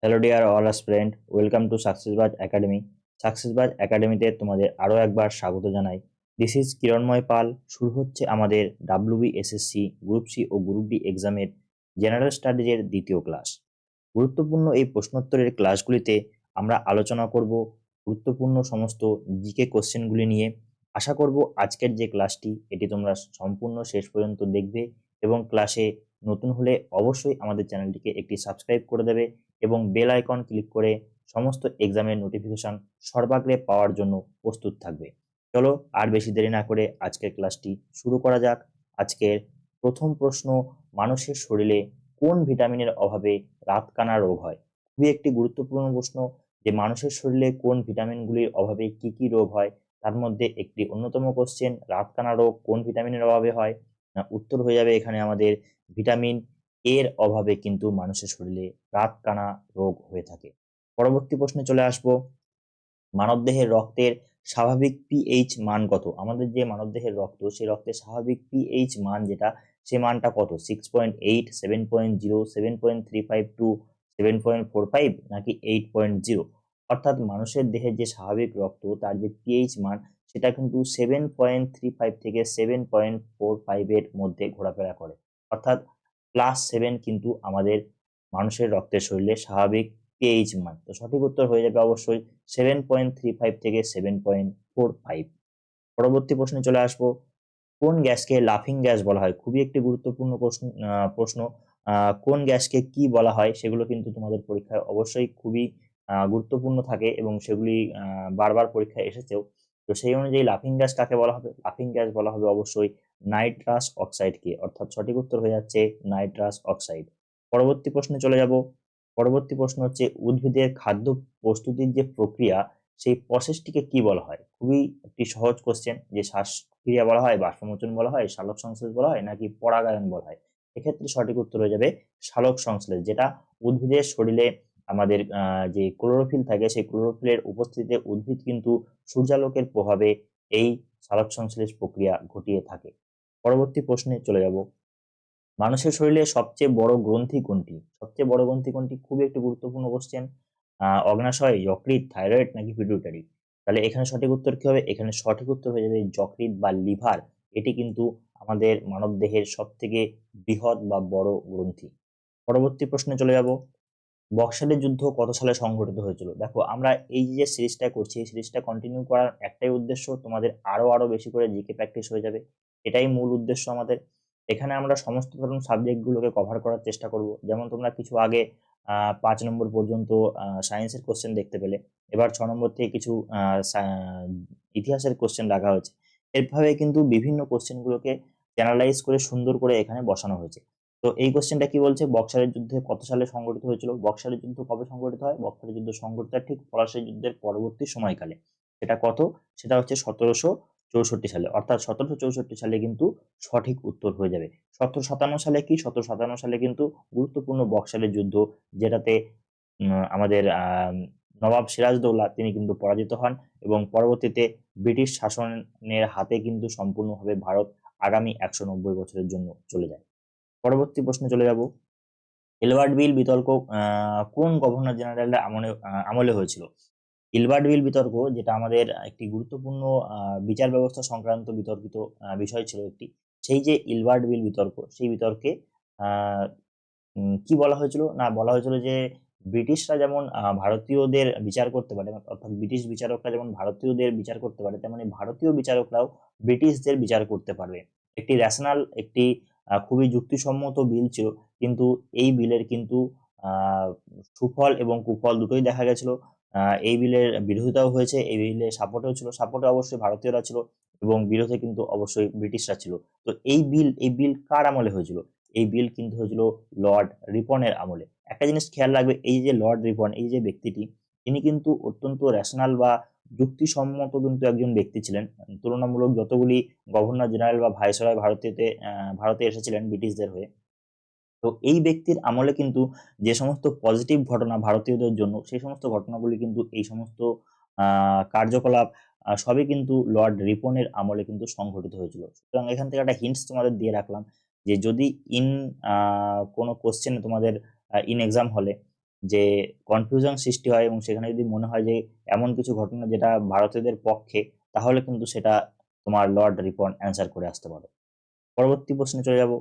Hello dear all student, welcome to Successbaj academy. Successbaj একাডেমিতে তোমাদের আরও একবার স্বাগত জানাই। This is Kiranmoy Pal. শুরু হচ্ছে আমাদের WBSSC গ্রুপ সি ও গ্রুপ ডি এক্সামের জেনারেল স্টাডিজের দ্বিতীয় ক্লাস। গুরুত্বপূর্ণ এই প্রশ্নোত্তরের ক্লাসগুলিতে আমরা আলোচনা করব গুরুত্বপূর্ণ সমস্ত জিকে কোশ্চেনগুলি নিয়ে। আশা করব আজকের যে ক্লাসটি এটি তোমরা সম্পূর্ণ শেষ পর্যন্ত দেখবে এবং ক্লাসে নতুন হলে অবশ্যই আমাদের চ্যানেলটিকে একটি সাবস্ক্রাইব করে দেবে এবং বেল আইকন ক্লিক করে সমস্ত এক্সামের নোটিফিকেশন সর্বাগ্রে পাওয়ার জন্য প্রস্তুত থাকবে। চলো আর বেশি দেরি না করে আজকের ক্লাসটি শুরু করা যাক। আজকের প্রথম প্রশ্ন, মানুষের শরীরে কোন ভিটামিনের অভাবে রাতকানা রোগ হয়? খুবই একটি গুরুত্বপূর্ণ প্রশ্ন যে মানুষের শরীরে কোন ভিটামিনগুলির অভাবে কি কি রোগ হয়। তার মধ্যে একটি অন্যতম কোশ্চেন, রাতকানা রোগ কোন ভিটামিনের অভাবে হয়? উত্তর হয়ে যাবে এখানে আমাদের ভিটামিন এর অভাবে কিন্তু মানুষের শরীরে রাতকানা রোগ হয়ে থাকে। পরবর্তী প্রশ্নে চলে আসবো, মানবদেহের রক্তের স্বাভাবিক পিএইচ মান কত? আমাদের যে মানবদেহের রক্ত, সেই রক্তের স্বাভাবিক পিএইচ মান যেটা, সে মানটা কত? 6.8, 7.0, 7.352, 7.45 নাকি 8.0? অর্থাৎ মানুষের দেহের যে স্বাভাবিক রক্ত তার যে পিএইচ মান সেটা কিন্তু 7.35 থেকে 7.45 এর মধ্যে ঘোরাফেরা করে। অর্থাৎ +7 কিন্তু আমাদের মানুষের রক্তের শরীরে স্বাভাবিক পিএইচ মান। তো সঠিক উত্তর হয়ে যাবে অবশ্যই 7.35 থেকে 7.45। পরবর্তী প্রশ্নে চলে আসবো, কোন গ্যাসকে লাফিং গ্যাস বলা হয়? খুবই একটি গুরুত্বপূর্ণ প্রশ্ন। কোন গ্যাসকে কি বলা হয় সেগুলো কিন্তু তোমাদের পরীক্ষায় অবশ্যই খুবই গুরুত্বপূর্ণ থাকে এবং সেগুলি বারবার পরীক্ষায় এসেছেও। তো সেই অনুযায়ী লাফিং গ্যাস কাকে বলা হবে? লাফিং গ্যাস বলা হবে অবশ্যই নাইট্রাস অক্সাইডকে। অর্থাৎ সঠিক উত্তর হয়ে যাচ্ছে নাইট্রাস অক্সাইড। পরবর্তী প্রশ্নে চলে যাব। পরবর্তী প্রশ্ন হচ্ছে, উদ্ভিদের খাদ্য প্রস্তুতির যে প্রক্রিয়া, সেই প্রসেসটিকে কি বলা হয়? খুবই একটি সহজ কোশ্চেন, যে শ্বাসক্রিয়া বলা হয়, বাষ্পমোচন বলা হয়, সালোক সংশ্লেষ বলা হয় নাকি পরাগায়ন বলা হয়? এক্ষেত্রে সঠিক উত্তর হয়ে যাবে সালোক সংশ্লেষ, যেটা উদ্ভিদের শরীরে আমাদের যে ক্লোরোফিল থাকে সেই ক্লোরোফিলের উপস্থিতিতে উদ্ভিদ কিন্তু সূর্যালোকের প্রভাবে এই সালোক সংশ্লেষ প্রক্রিয়া ঘটিয়ে থাকে। পরবর্তী প্রশ্নে চলে যাব, মানুষের শরীরে সবচেয়ে বড় গ্রন্থি কোনটি? সবচেয়ে বড় গ্রন্থি কোনটি? খুবই একটি গুরুত্বপূর্ণ কোশ্চেন। অগ্নাশয়, যকৃৎ, থাইরয়েড নাকি পিটুইটারি? তাহলে এখানে সঠিক উত্তর কি হবে? এখানে সঠিক উত্তর হয়ে যাবে যকৃৎ বা লিভার। এটি কিন্তু আমাদের মানবদেহের সব থেকে বৃহৎ বা বড় গ্রন্থি। পরবর্তী প্রশ্নে চলে যাব, বক্সারের যুদ্ধ কত সালে সংঘটিত হয়েছিল? দেখো, আমরা এই যে সিরিজটা করছি, এই সিরিজটা কন্টিনিউ করার একটাই উদ্দেশ্য, তোমাদের আরো আরো বেশি করে জিকে প্র্যাকটিস হয়ে যাবে। এটাই মূল উদ্দেশ্য আমাদের। এখানে আমরা সমস্ত ধরনের সাবজেক্টগুলোকে কভার করার চেষ্টা করব। যেমন তোমরা কিছু আগে 5 নম্বর পর্যন্ত সায়েন্সের কোশ্চেন দেখতে পেলে, এবার 6 নম্বর থেকে কিছু ইতিহাসের কোশ্চেন রাখা হয়েছে। এভাবে কিন্তু বিভিন্ন কোশ্চেনগুলোকে চ্যানালাইজ করে সুন্দর করে এখানে বসানো হয়েছে। তো এই কোশ্চেনটা কি বলছে, বক্সারের যুদ্ধে কত সালে সংঘটিত হয়েছিল? বক্সারের যুদ্ধ কবে সংঘটিত হয়? বক্সারের যুদ্ধ সংঘটিত হয় ঠিক পলাশী যুদ্ধের পরবর্তী সময়কালে। সেটা কত? সেটা হচ্ছে 1764 সালে। অর্থাৎ 1764 সালে কিন্তু সঠিক উত্তর হয়ে যাবে। 1757 সালে কি? 1757 সালে কিন্তু গুরুত্বপূর্ণ বক্সারের যুদ্ধ, যেটাতে আমাদের নবাব সিরাজদৌল্লা তিনি কিন্তু পরাজিত হন এবং পরবর্তীতে ব্রিটিশ শাসনের হাতে কিন্তু সম্পূর্ণভাবে ভারত আগামী 190 বছরের জন্য চলে যায়। পরবর্তী প্রশ্নে চলে যাব, এলবার্ট বিল বিতর্ক কোন গভর্নর জেনারেলের আমলে হয়েছিল? এলবার্ট বিল বিতর্ক, যেটা আমাদের একটি গুরুত্বপূর্ণ বিচার ব্যবস্থা সংক্রান্ত বিতর্কিত বিষয় ছিল একটি, সেই যে এলবার্ট বিল বিতর্ক, সেই বিতর্কে আহ, কি বলা হয়েছিল? না, বলা হয়েছিল যে ব্রিটিশরা যেমন ভারতীয়দের বিচার করতে পারে, অর্থাৎ ব্রিটিশ বিচারকরা যেমন ভারতীয়দের বিচার করতে পারে, তেমনি ভারতীয় বিচারকরাও ব্রিটিশদের বিচার করতে পারবে। একটি ন্যাশনাল, একটি খুবই যুক্তিসম্মত বিল ছিল। কিন্তু এই বিলের কিন্তু আহ সুফল এবং কুফল দুটোই দেখা গেছিল। এই বিলের বিরোধিতাও হয়েছে, এই বিলের সাপোর্টেও ছিল। সাপোর্টে অবশ্যই ভারতীয়রা ছিল এবং বিরোধে কিন্তু অবশ্যই ব্রিটিশরা ছিল। তো এই বিল কার আমলে হয়েছিল? এই বিল কিন্তু হয়েছিল লর্ড রিপনের আমলে। একটা জিনিস খেয়াল রাখবে, এই যে লর্ড রিপন, এই যে ব্যক্তিটি, তিনি কিন্তু অত্যন্ত রেশনাল বা যুক্তিসম্মত কিন্তু একজন ব্যক্তি ছিলেন। তুলনামূলক যতগুলি গভর্নর জেনারেল বা ভাইসরয় ভারতে এসেছিলেন ব্রিটিশদের হয়ে, তো এই ব্যক্তির আমলে কিন্তু যে সমস্ত পজিটিভ ঘটনা ভারতীয়দের জন্য, সেই সমস্ত ঘটনাগুলি কিন্তু এই সমস্ত কার্যকলাপ সবই কিন্তু লর্ড রিপনের আমলে কিন্তু সংঘটিত হয়েছিল। সুতরাং এখান থেকে একটা হিন্টস তোমাদের দিয়ে রাখলাম, যে যদি কোনো কোশ্চেনে তোমাদের ইন এক্সাম হলে যে কনফিউশন সৃষ্টি হয় এবং সেখানে যদি মনে হয় যে এমন কিছু ঘটনা যেটা ভারতীয়দের পক্ষে, তাহলে কিন্তু সেটা তোমার লর্ড রিপন অ্যান্সার করে আসতে পারো। পরবর্তী প্রশ্নে চলে যাব।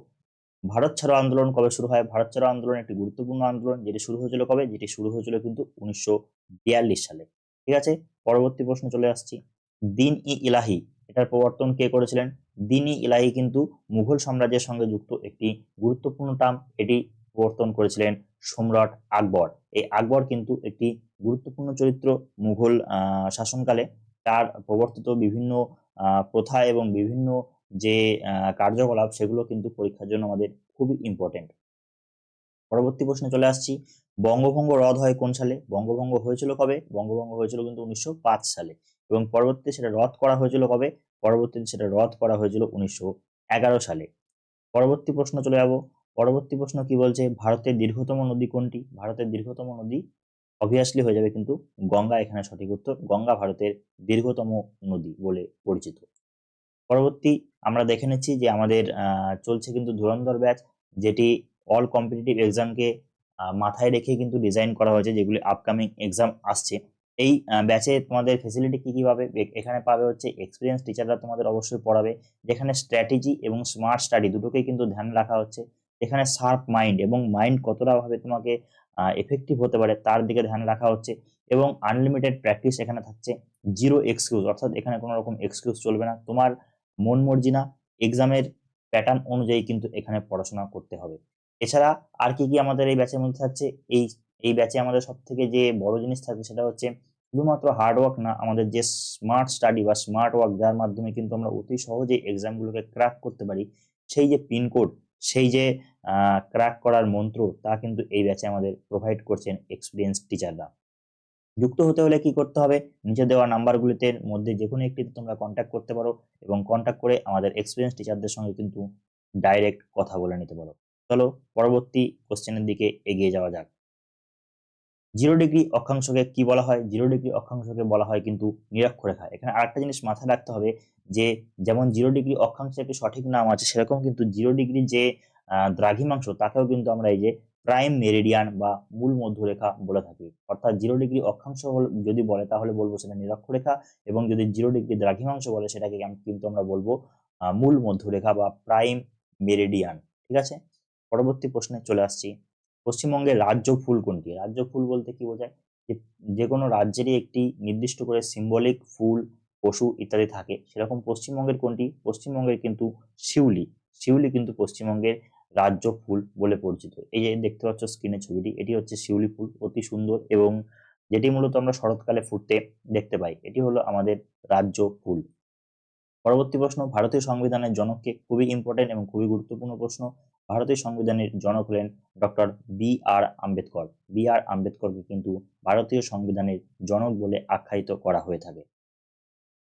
ভারত ছাড়ো আন্দোলন কবে শুরু হয়? ভারত ছাড়ো আন্দোলন একটি গুরুত্বপূর্ণ আন্দোলন, যেটি শুরু হয়েছিল কবে? যেটি শুরু হয়েছিল কিন্তু 1942 সালে। ঠিক আছে, পরবর্তী প্রশ্নে চলে আসছি। দিন ই ইলাহি এটার প্রবর্তন কে করেছিলেন? দিন ই ইলাহি কিন্তু মুঘল সাম্রাজ্যের সঙ্গে যুক্ত একটি গুরুত্বপূর্ণ টার্ম, এটি প্রবর্তন করেছিলেন সম্রাট আকবর। এই আকবর কিন্তু একটি গুরুত্বপূর্ণ চরিত্র মুঘল শাসনকালে। তার প্রবর্তিত বিভিন্ন প্রথা এবং বিভিন্ন যে কার্যকলাপ, সেগুলো কিন্তু পরীক্ষার জন্য আমাদের খুবই ইম্পর্টেন্ট। পরবর্তী প্রশ্নে চলে আসছি। বঙ্গভঙ্গ রদ হয় কোন সালে? বঙ্গভঙ্গ হয়েছিল কবে? বঙ্গভঙ্গ হয়েছিল কিন্তু 1905 সালে। এবং পরবর্তীতে সেটা রদ করা হয়েছিল কবে? পরবর্তীতে সেটা রদ করা হয়েছিল 1911 সালে। পরবর্তী প্রশ্ন চলে যাব। পরবর্তী প্রশ্ন কি বলছে? ভারতের দীর্ঘতম নদী কোনটি? ভারতের দীর্ঘতম নদী অবভিয়াসলি হয়ে যাবে কিন্তু গঙ্গা, এখানে সঠিক উত্তর। গঙ্গা ভারতের দীর্ঘতম নদী বলে পরিচিত। পরবর্তী আমরা দেখে নিচ্ছি যে আমাদের চলছে কিন্তু ধুরন্ধর ব্যাচ, যেটি অল কম্পিটিটিভ এক্সামকে মাথায় রেখে কিন্তু ডিজাইন করা হয়েছে, যেগুলি আপকামিং এক্সাম আসছে। এই ব্যাচে তোমাদের ফেসিলিটি কি কি পাবে? এখানে পাবে হচ্ছে এক্সপিরিয়েন্স টিচাররা তোমাদের অবশ্যই পড়াবে, যেখানে স্ট্র্যাটেজি এবং স্মার্ট স্টাডি দুটোকেই কিন্তু ধ্যান রাখা হচ্ছে। এখানে শার্প মাইন্ড এবং মাইন্ড কতটা ভাবে তোমাকে এফেক্টিভ হতে পারে তার দিকে ধ্যান রাখা হচ্ছে। এবং আনলিমিটেড প্র্যাকটিস এখানে থাকছে। জিরো এক্সকিউজ, অর্থাৎ এখানে কোনো রকম এক্সকিউজ চলবে না। তোমার মন মর্জি না, এক্সামের প্যাটার্ন অনুযায়ী কিন্তু এখানে পড়াশোনা করতে হবে। এছাড়া আর কি কি আমাদের এই ব্যাচের মধ্যে থাকছে? এই এই ব্যাচে আমাদের সব থেকে যে বড় জিনিস থাকবে সেটা হচ্ছে শুধুমাত্র হার্ড ওয়ার্ক না, আমাদের যে স্মার্ট স্টাডি বা স্মার্ট ওয়ার্ক, যার মাধ্যমে কিন্তু আমরা অতি সহজে এক্সামগুলোকে ক্র্যাক করতে পারি। সেই যে পিনকোড, সেই যে ক্র্যাক করার মন্ত্র, তা কিন্তু এই ব্যাচে আমাদের প্রোভাইড করছেন এক্সপিরিয়েন্স টিচাররা। যুক্ত হতে হলে কি করতে হবে? নিচে দেওয়া নাম্বারগুলিতে মধ্যে যে কোনো একটিতে তোমরা কন্ট্যাক্ট করতে পারো এবং কন্ট্যাক্ট করে আমাদের এক্সপিরিয়েন্স টিচারদের সঙ্গে কিন্তু ডাইরেক্ট কথা বলে নিতে পারো। চলো পরবর্তী কোশ্চেনের দিকে এগিয়ে যাওয়া যাক। 0 ডিগ্রি অক্ষাংশকে কি বলা হয়? 0 ডিগ্রি অক্ষাংশকে বলা হয় কিন্তু নিরক্ষরেখা। এখানে আরেকটা জিনিস মাথায় রাখতে হবে যে যেমন 0 ডিগ্রি অক্ষাংশের একটি সঠিক নাম আছে, সেরকম কিন্তু 0 ডিগ্রি যে দ্রাঘিমাংশ, তাকেও কিন্তু আমরা এই যে প্রাইম মেরিডিয়ান বা মূল মধ্যরেখা বলে থাকি। অর্থাৎ 0 ডিগ্রি অক্ষাংশ যদি বলে তাহলে বলবো সেটা নিরক্ষরেখা, এবং যদি 0 ডিগ্রি দ্রাঘিমাংশ বলে সেটাকে কিন্তু আমরা বলবো মূল মধ্যরেখা বা প্রাইম মেরিডিয়ান। ঠিক আছে, পরবর্তী প্রশ্নে চলে আসছি। পশ্চিমবঙ্গের রাজ্য ফুল কোনটি? রাজ্য ফুল বলতে কি বোঝায়? যে যে কোনো রাজ্যেরই একটি নির্দিষ্ট করে সিম্বলিক ফুল, পশু ইত্যাদি থাকে, সেরকম পশ্চিমবঙ্গের কোনটি? পশ্চিমবঙ্গের কিন্তু শিউলি। শিউলি কিন্তু পশ্চিমবঙ্গের রাজ্য ফুল বলে পরিচিত। এই যে দেখতে পাচ্ছ স্ক্রিনে ছবিটি, এটি হচ্ছে শিউলি ফুল, অতি সুন্দর এবং যেটি মূলত আমরা শরৎকালে ফুটতে দেখতে পাই। এটি হলো আমাদের রাজ্য ফুল। পরবর্তী প্রশ্ন, ভারতীয় সংবিধানের জনককে? খুবই ইম্পর্টেন্ট এবং খুবই গুরুত্বপূর্ণ প্রশ্ন। ভারতীয় সংবিধানের জনক হলেন ডক্টর বি.আর. আম্বেদকর। বি.আর. আম্বেদকরকে কিন্তু ভারতীয় সংবিধানের জনক বলে আখ্যায়িত করা হয়ে থাকে।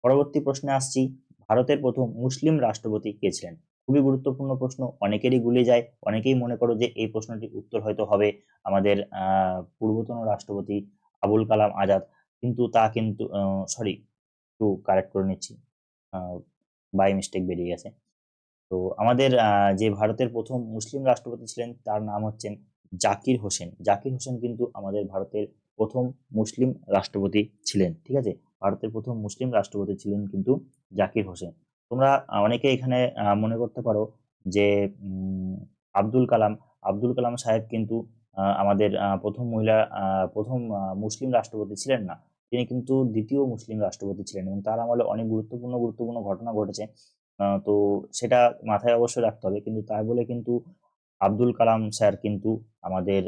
পরবর্তী প্রশ্নে আসছি। ভারতের প্রথম মুসলিম রাষ্ট্রপতি কে ছিলেন? খুবই গুরুত্বপূর্ণ প্রশ্ন, অনেকেরই গুলিয়ে যায়। অনেকেই মনে করো যে এই প্রশ্নটির উত্তর হয়তো হবে আমাদের পূর্বতন রাষ্ট্রপতি আবুল কালাম আজাদ, কিন্তু তা কিন্তু সরি, একটু কারেক্ট করে নিচ্ছি, বাই মিস্টেক বেরিয়ে গেছে। তো আমাদের যে ভারতের প্রথম মুসলিম রাষ্ট্রপতি ছিলেন তার নাম হচ্ছেন জাকির হোসেন। জাকির হোসেন কিন্তু আমাদের ভারতের প্রথম মুসলিম রাষ্ট্রপতি ছিলেন। ঠিক আছে, ভারতের প্রথম মুসলিম রাষ্ট্রপতি ছিলেন কিন্তু জাকির হোসেন। তোমরা অনেকে এখানে মনে করতে পারো যে আব্দুল কালাম, আব্দুল কালাম সাহেব কিন্তু আমাদের প্রথম মহিলা প্রথম মুসলিম রাষ্ট্রপতি ছিলেন না। তিনি কিন্তু দ্বিতীয় মুসলিম রাষ্ট্রপতি ছিলেন এবং তার আমলে অনেক গুরুত্বপূর্ণ গুরুত্বপূর্ণ ঘটনা ঘটেছে। তো সেটা মাথায় অবশ্যই রাখতে হবে, কিন্তু তাই বলে কিন্তু আব্দুল কালাম স্যার কিন্তু আমাদের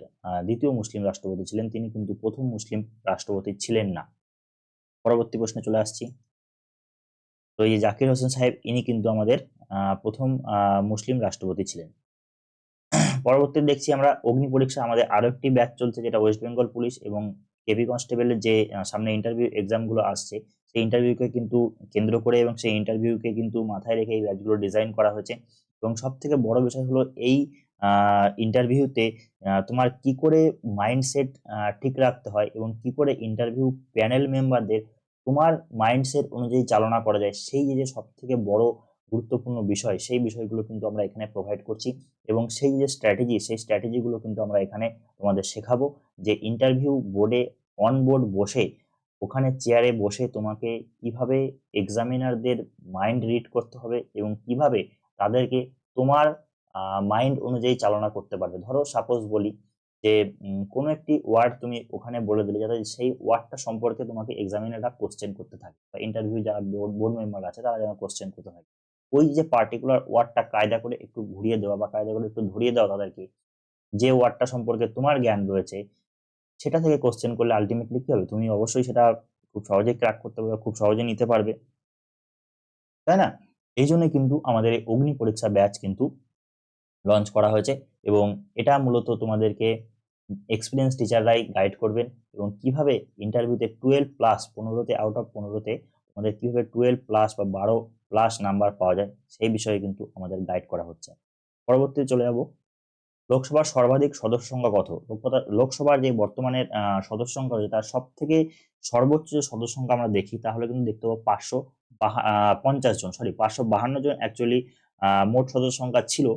দ্বিতীয় মুসলিম রাষ্ট্রপতি ছিলেন, তিনি কিন্তু প্রথম মুসলিম রাষ্ট্রপতি ছিলেন না। পরবর্তী প্রশ্নে চলে আসছি। তো এই যে জাকির হোসেন সাহেব, ইনি কিন্তু আমাদের প্রথম মুসলিম রাষ্ট্রপতি ছিলেন। পরবর্তীতে দেখছি আমরা অগ্নি পরীক্ষা, আমাদের আরো একটি ব্যাচ চলছে, যেটা ওয়েস্ট বেঙ্গল পুলিশ এবং কেপি কনস্টেবলের যে সামনে ইন্টারভিউ এক্সামগুলো আসছে, সেই ইন্টারভিউকে কিন্তু কেন্দ্র করে এবং সেই ইন্টারভিউকে কিন্তু মাথায় রেখে এই ব্যাচগুলো ডিজাইন করা হয়েছে। এবং সব থেকে বড় বিষয় হলো এই ইন্টারভিউতে তোমার কি করে মাইন্ডসেট ঠিক রাখতে হয় এবং কি করে ইন্টারভিউ প্যানেল মেম্বারদের তোমার মাইন্ডসেট অনুযায়ী চালনা করা যায়, সেই যে সব থেকে বড় গুরুত্বপূর্ণ বিষয়, সেই বিষয়গুলো কিন্তু আমরা এখানে প্রোভাইড করছি। এবং সেই যে স্ট্র্যাটেজি, সেই স্ট্র্যাটেজিগুলো কিন্তু আমরা এখানে তোমাদের শেখাবো, যে ইন্টারভিউ বোর্ডে অন বোর্ড বসে, ওখানে চেয়ারে বসে তোমাকে কিভাবে এক্সামিনারদের মাইন্ড রিড করতে হবে এবং কিভাবে তাদেরকে তোমার মাইন্ড অনুযায়ী চালনা করতে পারবে। ধরো সাপোজ বলি যে কোনো একটি ওয়ার্ড তুমি ওখানে বলে দিলে, যাতে সেই ওয়ার্ডটা সম্পর্কে তোমাকে এক্সামিনাররা কোশ্চেন করতে থাকে, বা ইন্টারভিউ যারা বোর্ড মেম্বার আছে তারা যেন কোশ্চেন করতে থাকে। ওই যে পার্টিকুলার ওয়ার্ডটা কায়দা করে একটু ঘুরিয়ে দেওয়া বা কায়দা করে একটু ধরিয়ে দেওয়া তাদেরকে, যে ওয়ার্ডটা সম্পর্কে তোমার জ্ঞান রয়েছে সেটা থেকে কোশ্চেন করলে আলটিমেটলি কি হবে, তুমি অবশ্যই সেটা খুব সহজেই ক্র্যাক করতে পারবে, খুব সহজে নিতে পারবে, তাই না? এই জন্য কিন্তু আমাদের এই অগ্নি পরীক্ষা ব্যাচ কিন্তু লঞ্চ করা হয়েছে। এবং এটা মূলত তোমাদেরকে এক্সপিরিয়েন্স টিচাররাই গাইড করবেন, এবং কিভাবে ইন্টারভিউতে 12+, 15তে আউট অফ 15তে তোমাদের কিভাবে 12+ বা 12+ নাম্বার পাওয়া যায় সেই বিষয়ে কিন্তু আমাদের গাইড করা হচ্ছে। পরবর্তীতে চলে যাব, লোকসভার সর্বাধিক সদস্য সংখ্যা কত? লোকসভার যে বর্তমানের সদস্য সংখ্যা রয়েছে তার সব থেকে সর্বোচ্চ যে সদস্য সংখ্যা আমরা দেখি, তাহলে কিন্তু দেখতে পাবো 550 জন, সরি 552 জন অ্যাকচুয়ালি মোট সদস্য সংখ্যা ছিল।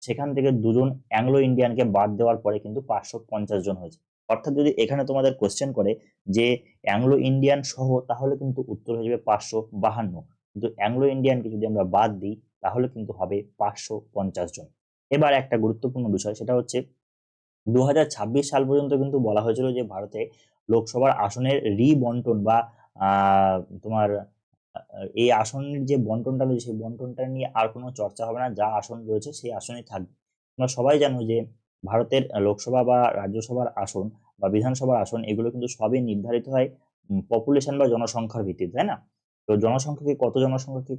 সেখান থেকে দুজন অ্যাংলো ইন্ডিয়ানকে বাদ দেওয়ার পরে কিন্তু 550 জন হয়েছে। অর্থাৎ যদি এখানে তোমাদের কোশ্চেন করে যে অ্যাংলো ইন্ডিয়ান সহ, তাহলে কিন্তু উত্তর হয়ে যাবে 552, কিন্তু অ্যাংলো ইন্ডিয়ানকে যদি আমরা বাদ দিই তাহলে কিন্তু হবে 550 জন। এবার একটা গুরুত্বপূর্ণ বিষয়, সেটা হচ্ছে 2026 সাল পর্যন্ত কিন্তু বলা হয়েছিল যে ভারতে লোকসভার আসনের রিবন্টন বা তোমার এই আসনের যে বন্টনটা রয়েছে সেই বন্টনটা নিয়ে আর কোনো চর্চা হবে না, যা আসন রয়েছে সেই আসনেই থাকবে। তোমরা সবাই জানো যে ভারতের লোকসভা বা রাজ্যসভার আসন বা বিধানসভার আসন এগুলো কিন্তু সবই নির্ধারিত হয় পপুলেশন বা জনসংখ্যার ভিত্তিতে, তাই না? তো জনসংখ্যাকে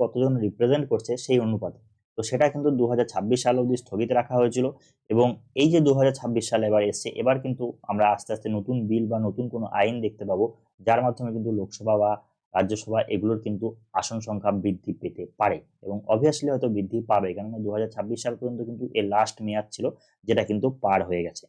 কতজন রিপ্রেজেন্ট করছে সেই অনুপাতে। তো সেটা কিন্তু 2026 সাল অবধি স্থগিত রাখা হয়েছিল। এবং এই যে 2026 সালে এবার এসছে, এবার কিন্তু আমরা আস্তে আস্তে নতুন বিল বা নতুন কোনো আইন দেখতে পাবো, যার মাধ্যমে কিন্তু লোকসভা বা রাজ্যসভা এগুলোর কিন্তু আসন সংখ্যা বৃদ্ধি পেতে পারে, এবং অবভিয়াসলি হয়তো বৃদ্ধি পাবে, কেননা 2026 সাল পর্যন্ত কিন্তু এর লাস্ট মেয়াদ ছিল, যেটা কিন্তু পার হয়ে গেছে।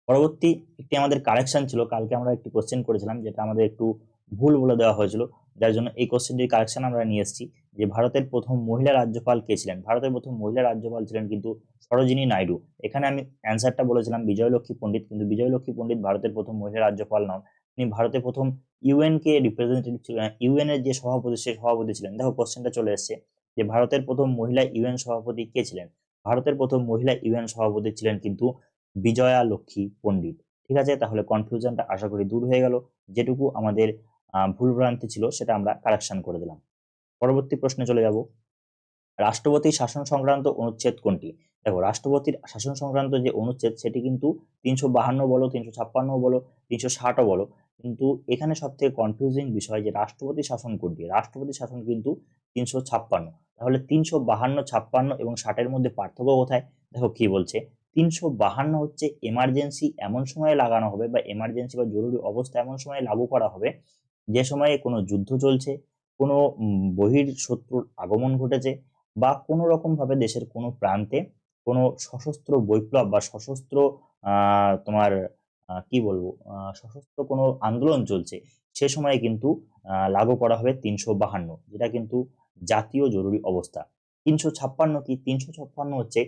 পরবর্তী একটি আমাদের কারেকশন ছিল, কালকে আমরা একটি কোশ্চেন করেছিলাম যেটা আমাদের একটু ভুল বলে দেওয়া হয়েছিল, যার জন্য এই কোশ্চেনটির কারেকশন আমরা নিয়ে এসেছি, যে ভারতের প্রথম মহিলা রাজ্যপাল কে ছিলেন? ভারতের প্রথম মহিলা রাজ্যপাল ছিলেন কিন্তু সরোজিনী নাইডু। এখানে আমি অ্যান্সারটা বলেছিলাম বিজয়লক্ষ্মী পণ্ডিত, কিন্তু বিজয়লক্ষ্মী পণ্ডিত ভারতের প্রথম মহিলা রাজ্যপাল নন। তিনি ভারতের প্রথম ইউএন কে রিপ্রেজেন্টেটিভ ছিলেন, ইউএন এর যে সভাপতি সেই সভাপতি ছিলেন। দেখো কোশ্চেনটা চলে এসেছে যে ভারতের প্রথম মহিলা ইউএন সভাপতি কে ছিলেন? ভারতের প্রথম মহিলা ইউএন সভাপতি ছিলেন কিন্তু বিজয়া লক্ষ্মী পণ্ডিত। ঠিক আছে, তাহলে কনফিউশনটা আশা করি দূর হয়ে গেল। যেটুকু আমাদের ভুলভ্রান্তি ছিল সেটা আমরা কারেকশন করে দিলাম। পরবর্তী প্রশ্নে চলে যাব, রাষ্ট্রপতির শাসন সংক্রান্ত অনুচ্ছেদ কোনটি? দেখো, রাষ্ট্রপতির শাসন সংক্রান্ত যে অনুচ্ছেদ সেটি কিন্তু 352 বলো, 356 বলো, 360ও বলো, কিন্তু এখানে সব থেকে কনফিউজিং বিষয় যে রাষ্ট্রপতি শাসন কোনটি? রাষ্ট্রপতি শাসন কিন্তু 356। তাহলে 352, 56 এবং 60-এর মধ্যে পার্থক্য কোথায়? দেখো কি বলছে, 352 হচ্ছে এমার্জেন্সি এমন সময় লাগানো হবে, বা এমার্জেন্সি বা জরুরি অবস্থা এমন সময় লাগু করা হবে যে সময়ে কোনো যুদ্ধ চলছে, কোনো বহির শত্রুর আগমন ঘটেছে, বা কোনো রকম ভাবে দেশের কোনো প্রান্তে কোনো সশস্ত্র বৈপ্লব বা সশস্ত্র তোমার কি বলবো, সশস্ত্র কোনো আন্দোলন চলছে, সে সময় কিন্তু লাগু করা হবে 352, যেটা কিন্তু জাতীয় জরুরি অবস্থা। 356 কি? 356 হচ্ছে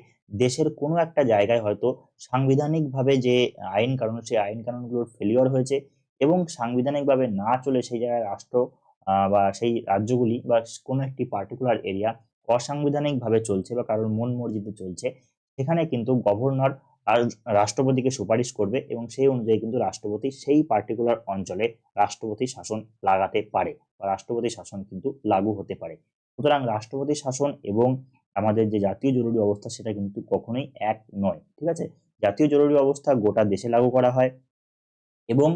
দেশের কোনো একটা জায়গায় হয়তো সাংবিধানিকভাবে যে আইন কানুন, সেই আইন কানুনগুলোর ফেলিওর হয়েছে, এবং সাংবিধানিকভাবে না চলে সেই জায়গায় রাষ্ট্র বা সেই রাজ্যগুলি বা কোনো একটি পার্টিকুলার এরিয়া অসাংবিধানিকভাবে চলছে বা কারোর মন মর্জিতে চলছে, সেখানে কিন্তু গভর্নর আর রাষ্ট্রপতিকে সুপারিশ করবে, এবং সেই অনুযায়ী কিন্তু রাষ্ট্রপতি সেই পার্টিকুলার অঞ্চলে রাষ্ট্রপতি শাসন লাগাতে পারে, বা রাষ্ট্রপতি শাসন কিন্তু লাগু হতে পারে। সুতরাং রাষ্ট্রপতি শাসন এবং আমাদের যে জাতীয় জরুরি অবস্থা সেটা কিন্তু কখনোই এক নয়, ঠিক আছে? জাতীয় জরুরি অবস্থা গোটা দেশে লাগু করা হয়, এবং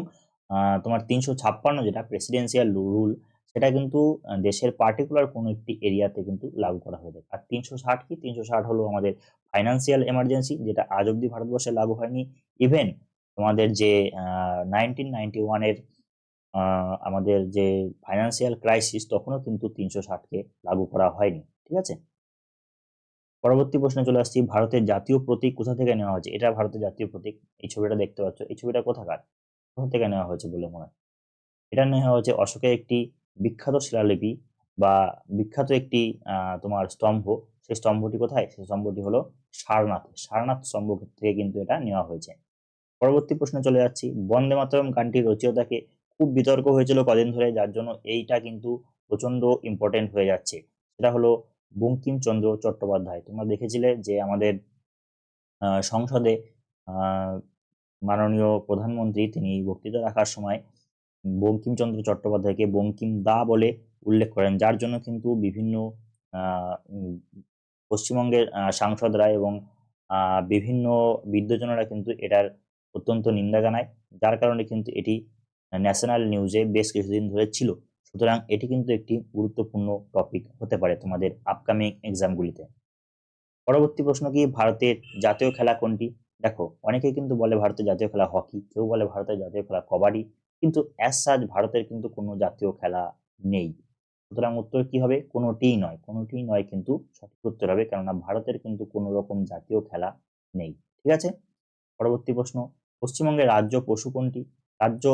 তোমার 356 যেটা প্রেসিডেন্সিয়াল রুল, সেটা কিন্তু দেশের পার্টিকুলার কোনো একটি এরিয়াতে কিন্তু লাগু করা হয়ে থাকে। আর 360 কি? 360 হলো আমাদের ফাইন্যান্সিয়াল এমার্জেন্সি, যেটা আজ অব্দি ভারতবর্ষে লাগু হয়নি। ইভেন তোমাদের যে 1991-এর আমাদের যে ফাইন্যান্সিয়াল ক্রাইসিস, তখনও কিন্তু 360-কে লাগু করা হয়নি, ঠিক আছে? পরবর্তী প্রশ্নে চলে আসছি, ভারতের জাতীয় প্রতীক কোথা থেকে নেওয়া হয়েছে? এটা ভারতের জাতীয় প্রতীক, এই ছবিটা দেখতে পাচ্ছ, এই ছবিটা কোথাকার, কোথা থেকে নেওয়া হয়েছে বলে মনে হয়? এটা নেওয়া হয়েছে অশোকের একটি বিখ্যাত শিলালিপি বা বিখ্যাত একটি তোমার স্তম্ভ, সেই স্তম্ভটি কোথায়? সেই স্তম্ভটি হলো সারনাথ স্তম্ভ থেকে কিন্তু এটা নেওয়া হয়েছে। পরবর্তী প্রশ্নে চলে যাচ্ছি। বন্দে মাতরম গানটির রচয়িতাকে, খুব বিতর্ক হয়েছিল কদিন ধরে, যার জন্য এইটা কিন্তু প্রচন্ড ইম্পর্টেন্ট হয়ে যাচ্ছে। সেটা হলো বঙ্কিমচন্দ্র চট্টোপাধ্যায়। তোমরা দেখেছিলে যে আমাদের সংসদে আহ মাননীয় প্রধানমন্ত্রী তিনি বক্তৃতা রাখার সময় বঙ্কিমচন্দ্র চট্টোপাধ্যায়কে বঙ্কিম দা বলে উল্লেখ করেন, যার জন্য কিন্তু বিভিন্ন পশ্চিমবঙ্গের সাংসদরা এবং বিভিন্ন বিদ্বজনেরা কিন্তু এটার অত্যন্ত নিন্দা জানায়, যার কারণে কিন্তু এটি ন্যাশনাল নিউজে বেশ কিছুদিন ধরে ছিল। সুতরাং এটি কিন্তু একটি গুরুত্বপূর্ণ টপিক হতে পারে তোমাদের আপকামিং এক্সামগুলিতে। পরবর্তী প্রশ্ন কি, ভারতের জাতীয় খেলা কোনটি? দেখো, অনেকেই কিন্তু বলে ভারতের জাতীয় খেলা হকি, কেউ বলে ভারতের জাতীয় খেলা কবাডি, কিন্তু অ্যাজ সাচ ভারতের কিন্তু কোনো জাতীয় খেলা নেই। সুতরাং উত্তর কি হবে? কোনোটিই নয় কিন্তু সঠিক উত্তর হবে, কেননা ভারতের কিন্তু কোনো রকম জাতীয় খেলা নেই। ঠিক আছে। পরবর্তী প্রশ্ন, পশ্চিমবঙ্গের রাজ্য পশু কোনটি? রাজ্য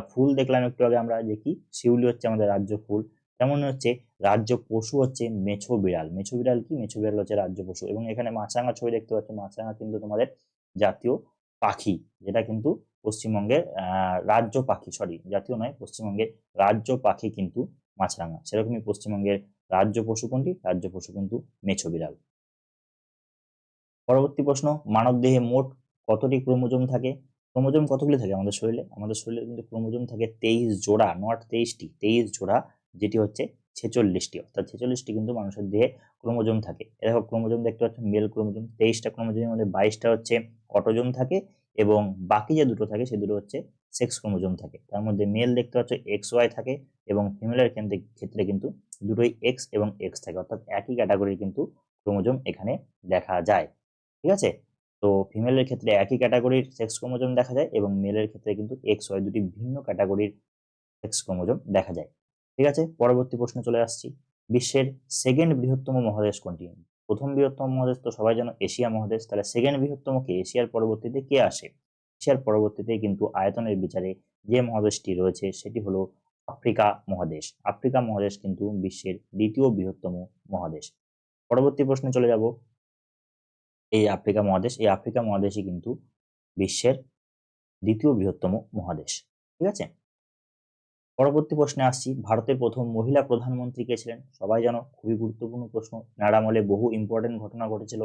ফুল দেখলাম একটু আগে আমরা, যে কি শিউলি হচ্ছে আমাদের রাজ্য ফুল, তেমন হচ্ছে রাজ্য পশু হচ্ছে মেছো বিড়াল। মেছো বিড়াল হচ্ছে রাজ্য পশু। এবং এখানে মাছরাঙা ছবি দেখতে পাচ্ছ, মাছরাঙা কিন্তু তোমাদের জাতীয় পাখি, যেটা কিন্তু পশ্চিমবঙ্গের রাজ্য পাখি, জাতীয় নয়, পশ্চিমবঙ্গের রাজ্য পাখি কিন্তু মাছরাঙা। সেরকমই পশ্চিমবঙ্গের রাজ্য পশু কোনটি? রাজ্য পশু কিন্তু মেছো বিড়াল। পরবর্তী প্রশ্ন, মানব দেহে মোট কতটি ক্রোমোজোম থাকে? ক্রোমোজোম কতগুলি থাকে আমাদের শরীরে? আমাদের শরীরে কিন্তু ক্রোমোজোম থাকে 23 জোড়া, নট 23টি, 23 জোড়া, যেটি হচ্ছে 46টি, অর্থাৎ 46টি কিন্তু মানুষের দেহে ক্রোমোজোম থাকে। দেখো ক্রোমোজোম দেখতে পাচ্ছ, মেল ক্রোমোজোম 23টা, ক্রোমোজোমের মধ্যে 22টা হচ্ছে অটোজোম থাকে, এবং বাকি যে দুটো থাকে সে দুটো হচ্ছে সেক্স ক্রোমোজোম থাকে। তার মধ্যে মেল দেখতে পাচ্ছ XY থাকে, এবং ফিমেলের ক্ষেত্রে কিন্তু দুটোই এক্স এবং এক্স থাকে, অর্থাৎ একই ক্যাটাগরির কিন্তু ক্রোমোজোম এখানে দেখা যায়। ঠিক আছে। তো ফিমেলের ক্ষেত্রে একই ক্যাটাগরির সেক্স ক্রোমোজোম দেখা যায়, এবং মেলের ক্ষেত্রে কিন্তু XY দুটি ভিন্ন ক্যাটাগরির সেক্স ক্রোমোজোম দেখা যায়। ঠিক আছে। পরবর্তী প্রশ্নে চলে আসছি। বিশ্বের সেকেন্ড বৃহত্তম মহাদেশ কোনটি? প্রথম বৃহত্তম মহাদেশ তো সবাই জানো এশিয়া মহাদেশ, তাহলে সেকেন্ড বৃহত্তম কে? এশিয়ার পরবর্তীতে কে আসে? এশিয়ার পরবর্তীতে কিন্তু আয়তনের বিচারে যে মহাদেশটি রয়েছে সেটি হলো আফ্রিকা মহাদেশ। আফ্রিকা মহাদেশ কিন্তু বিশ্বের দ্বিতীয় বৃহত্তম মহাদেশ। পরবর্তী প্রশ্নে চলে যাব। এই আফ্রিকা মহাদেশই কিন্তু বিশ্বের দ্বিতীয় বৃহত্তম মহাদেশ। ঠিক আছে। পরবর্তী প্রশ্নে আসছি। ভারতের প্রথম মহিলা প্রধানমন্ত্রী কে ছিলেন? সবাই জানো, খুবই গুরুত্বপূর্ণ প্রশ্ন। এনার আমলে বহু ইম্পর্টেন্ট ঘটনা ঘটেছিল,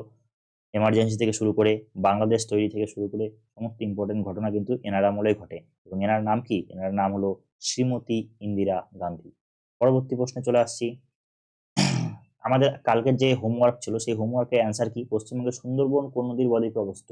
এমার্জেন্সি থেকে শুরু করে বাংলাদেশ তৈরি থেকে শুরু করে সমস্ত ইম্পর্টেন্ট ঘটনা কিন্তু এনার আমলে ঘটে। এবং এনার নাম কি? এনার নাম হলো শ্রীমতী ইন্দিরা গান্ধী। পরবর্তী প্রশ্নে চলে আসছি। আমাদের কালকের যে হোমওয়ার্ক ছিল সেই হোমওয়ার্কের অ্যান্সার কি? পশ্চিমবঙ্গের সুন্দরবন কোন নদীর বদ্বীপে অবস্থিত?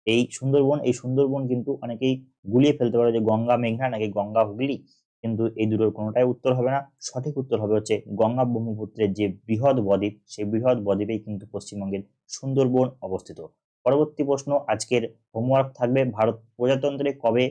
এই সুন্দরবন কিন্তু অনেকেই গুলিয়ে ফেলতে পারে যে গঙ্গা মেঘনা নাকি গঙ্গা হুগলি, কিন্তু এই দুটোর কোনোটাই উত্তর হবে না। সঠিক উত্তর হবে হচ্ছে গঙ্গা ব্রহ্মপুত্রের যে বৃহৎ বদ্বীপ, সেই বৃহৎ বদ্বীপেই কিন্তু পশ্চিমবঙ্গের সুন্দরবন অবস্থিত। পরবর্তী প্রশ্ন, আজকের হোমওয়ার্ক থাকবে, ভারত প্রজাতন্ত্রে কবে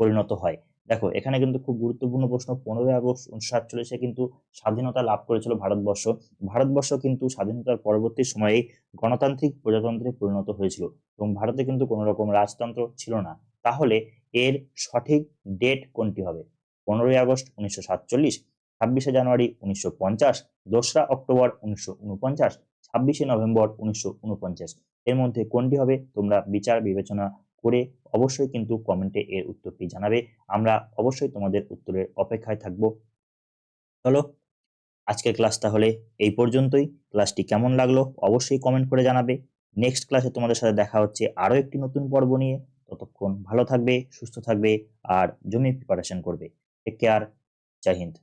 পরিণত হয়? দেখো এখানে কিন্তু খুব গুরুত্বপূর্ণ প্রশ্ন। 15ই আগস্ট 1947 কিন্তু স্বাধীনতা লাভ করেছিল ভারতবর্ষ। ভারতবর্ষ কিন্তু স্বাধীনতার পরবর্তী সময়ে গণতান্ত্রিক প্রজাতন্ত্রে পরিণত হয়েছিল, এবং ভারতে কিন্তু কোনো রকম রাজতন্ত্র ছিল না। তাহলে এর সঠিক ডেট কোনটি হবে? 15ই আগস্ট 1947, 26শে জানুয়ারি 1950, 2রা অক্টোবর 1949, 26শে নভেম্বর 1949, এর মধ্যে কোনটি হবে? তোমরা বিচার বিবেচনা করে অবশ্যই কিন্তু কমেন্টে এর উত্তরটি জানাবে। আমরা অবশ্যই তোমাদের উত্তরের অপেক্ষায় থাকবো। চলো, আজকের ক্লাস তাহলে এই পর্যন্তই। ক্লাসটি কেমন লাগলো অবশ্যই কমেন্ট করে জানাবে। নেক্সট ক্লাসে তোমাদের সাথে দেখা হচ্ছে আরো একটি নতুন পর্ব নিয়ে। ততক্ষণ ভালো থাকবে, সুস্থ থাকবে, আর জমি প্রিপারেশন করবে। Take care. জয় হিন্দ।